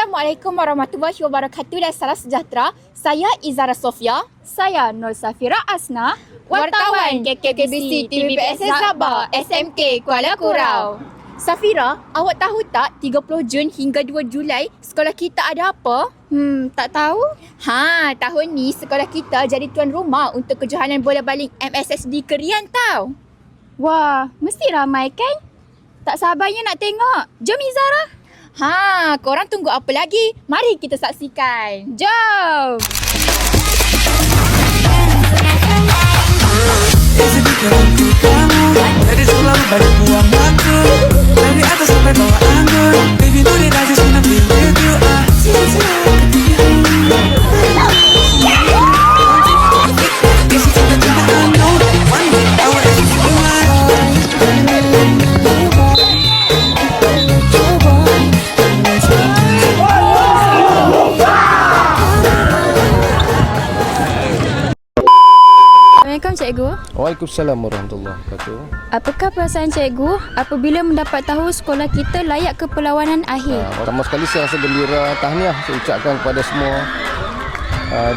Assalamualaikum warahmatullahi wabarakatuh dan salam sejahtera. Saya Izara Sofia. Saya Nur Safira Asna, Wartawan KKBC TVPSS Sabah, SMK Kuala Kurau. Safira, awak tahu tak 30 Jun hingga 2 Julai sekolah kita ada apa? Tak tahu. Tahun ni sekolah kita jadi tuan rumah untuk kejohanan bola baling MSSD Kerian tau. Wah, mesti ramai kan? Tak sabarnya nak tengok. Jom Izara. Korang tunggu apa lagi? Mari kita saksikan. Jom. Dari selalu balik buang waktu, dari atas sampai bawah anggun. Baby know that I just wanna be with you. This is the time I know. One day I will have to do Assalamualaikum cikgu. Waalaikumsalam warahmatullahi wabarakatuh. Apakah perasaan cikgu apabila mendapat tahu sekolah kita layak ke perlawanan akhir? Pertama sekali saya rasa gembira, tahniah saya ucapkan kepada semua,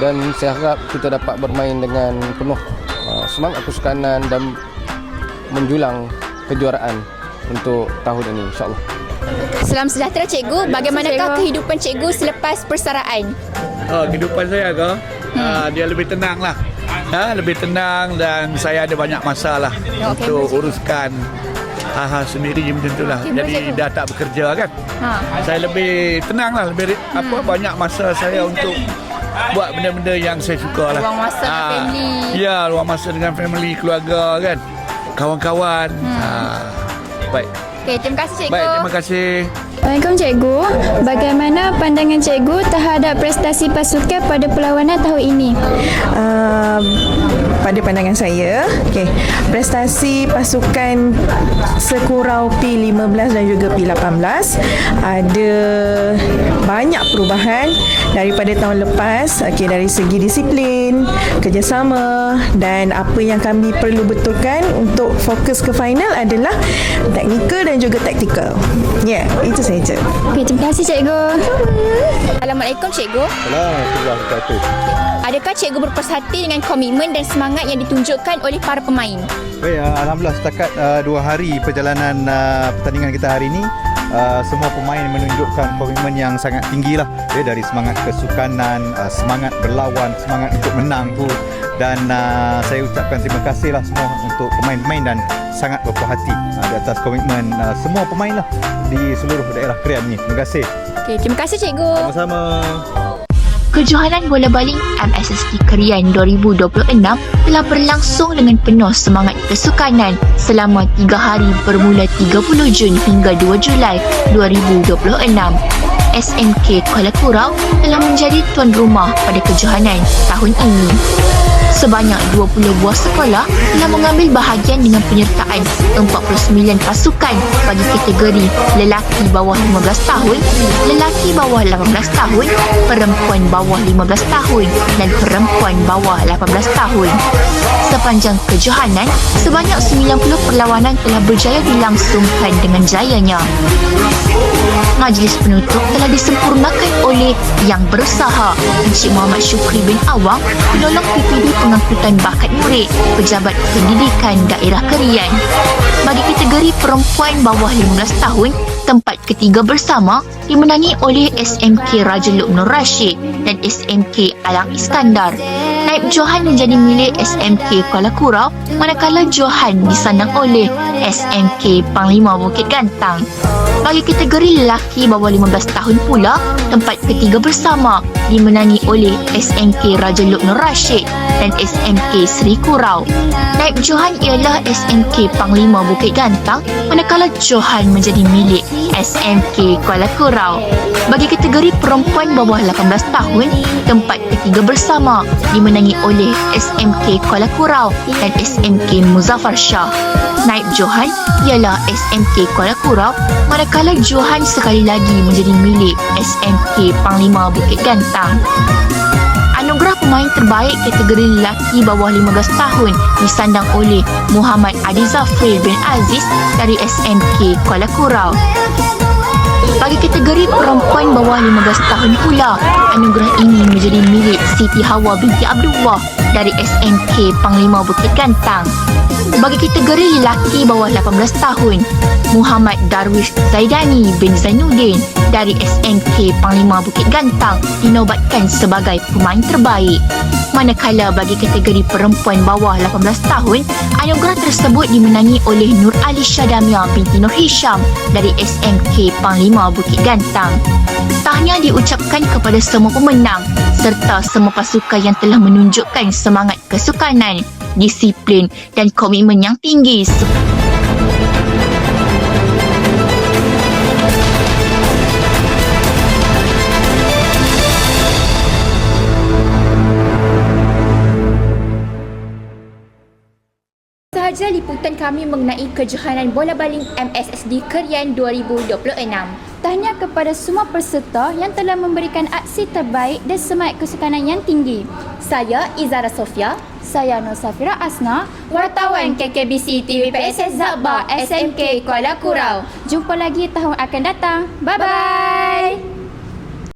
dan saya harap kita dapat bermain dengan penuh semangat kesukanan dan menjulang kejuaraan untuk tahun ini insyaAllah. Salam sejahtera cikgu. Bagaimanakah kehidupan cikgu selepas persaraan? Kehidupan saya dia lebih tenang lah. Lebih tenang dan saya ada banyak masa lah untuk uruskan hal-hal sendiri macam tu lah. Jadi dah tak bekerja kan. Saya lebih tenang lah, lebih banyak masa saya untuk buat benda-benda yang saya suka lah. Luang masa dengan family. Ya, luang masa dengan family, keluarga kan, kawan-kawan. Baik. Okey, terima kasih cikgu. Baik, terima kasih. Assalamualaikum cikgu. Bagaimana pandangan cikgu terhadap prestasi pasukan pada perlawanan tahun ini? Pada pandangan saya, prestasi pasukan sekurau P15 dan juga P18 ada banyak perubahan daripada tahun lepas, dari segi disiplin, kerjasama, dan apa yang kami perlu betulkan untuk fokus ke final adalah teknikal dan juga taktikal. Itu saja. Okey, terima kasih cikgu. Assalamualaikum cikgu. Warahmatullahi wabarakatuh. Adakah cikgu berpuas hati dengan komitmen dan semangat yang ditunjukkan oleh para pemain? Baik, Alhamdulillah setakat 2 hari perjalanan pertandingan kita hari ini, semua pemain menunjukkan komitmen yang sangat tinggi lah, dari semangat kesukanan, semangat berlawan, semangat untuk menang tu. Dan saya ucapkan terima kasih lah semua untuk pemain-pemain dan sangat berpuas hati di atas komitmen semua pemain lah di seluruh daerah Kerian ni. Terima kasih. Okey, terima kasih cikgu. Sama-sama. Kejohanan bola baling MSSD Kerian 2026 telah berlangsung dengan penuh semangat kesukanan selama 3 hari bermula 30 Jun hingga 2 Julai 2026. SMK Kuala Kurau telah menjadi tuan rumah pada kejohanan tahun ini. Sebanyak 20 buah sekolah telah mengambil bahagian dengan penyertaan 49 pasukan bagi kategori lelaki bawah 15 tahun, lelaki bawah 18 tahun, perempuan bawah 15 tahun dan perempuan bawah 18 tahun. Sepanjang kejohanan, sebanyak 90 perlawanan telah berjaya dilangsungkan dengan jayanya. Majlis penutup telah disempurnakan oleh Yang Berusaha Encik Muhammad Syukri bin Awang, penolong PPD Pengangkutan Bakat Murid, Pejabat Pendidikan Daerah Kerian. Bagi kategori perempuan bawah 15 tahun, tempat ketiga bersama dimenangi oleh SMK Raja Luknur Rashid dan SMK Alang Iskandar. Naib Johan menjadi milik SMK Kuala Kurau, manakala Johan disandang oleh SMK Panglima Bukit Gantang. Bagi kategori lelaki bawah 15 tahun pula, tempat ketiga bersama dimenangi oleh SMK Raja Luknur Rashid dan SMK Seri Kurau. Naib Johan ialah SMK Panglima Bukit Gantang, manakala Johan menjadi milik SMK Kuala Kurau. Bagi kategori perempuan bawah 18 tahun, tempat ketiga bersama dimenangi oleh SMK Kuala Kurau dan SMK Muzaffar Shah. Naib Johan ialah SMK Kuala Kurau, manakala Johan sekali lagi menjadi milik SMK Panglima Bukit Gantang. Anugerah pemain terbaik kategori lelaki bawah 15 tahun disandang oleh Muhammad Adi Zafril bin Aziz dari SMK Kuala Kurau. Bagi kategori perempuan bawah 15 tahun pula, anugerah ini menjadi milik Siti Hawa binti Abdullah dari SMK Panglima Bukit Gantang. Bagi kategori lelaki bawah 18 tahun, Muhammad Darwish Zaidani bin Zainuddin dari SMK Panglima Bukit Gantang dinobatkan sebagai pemain terbaik. Manakala bagi kategori perempuan bawah 18 tahun, anugerah tersebut dimenangi oleh Nur Ali Syadamia binti Nur Hisham dari SMK Panglima Bukit Gantang. Tahniah diucapkan kepada semua pemenang serta semua pasukan yang telah menunjukkan semangat kesukanan, disiplin dan komitmen yang tinggi. Sahaja liputan kami mengenai kejohanan bola baling MSSD Kerian 2026. Tahniah kepada semua peserta yang telah memberikan aksi terbaik dan semangat kesukanan yang tinggi. Saya Izara Sofia, Saya Nur Safira Asna, wartawan KKBC TVPSS Zabah SMK Kuala Kurau. Jumpa lagi tahun akan datang. Bye-bye.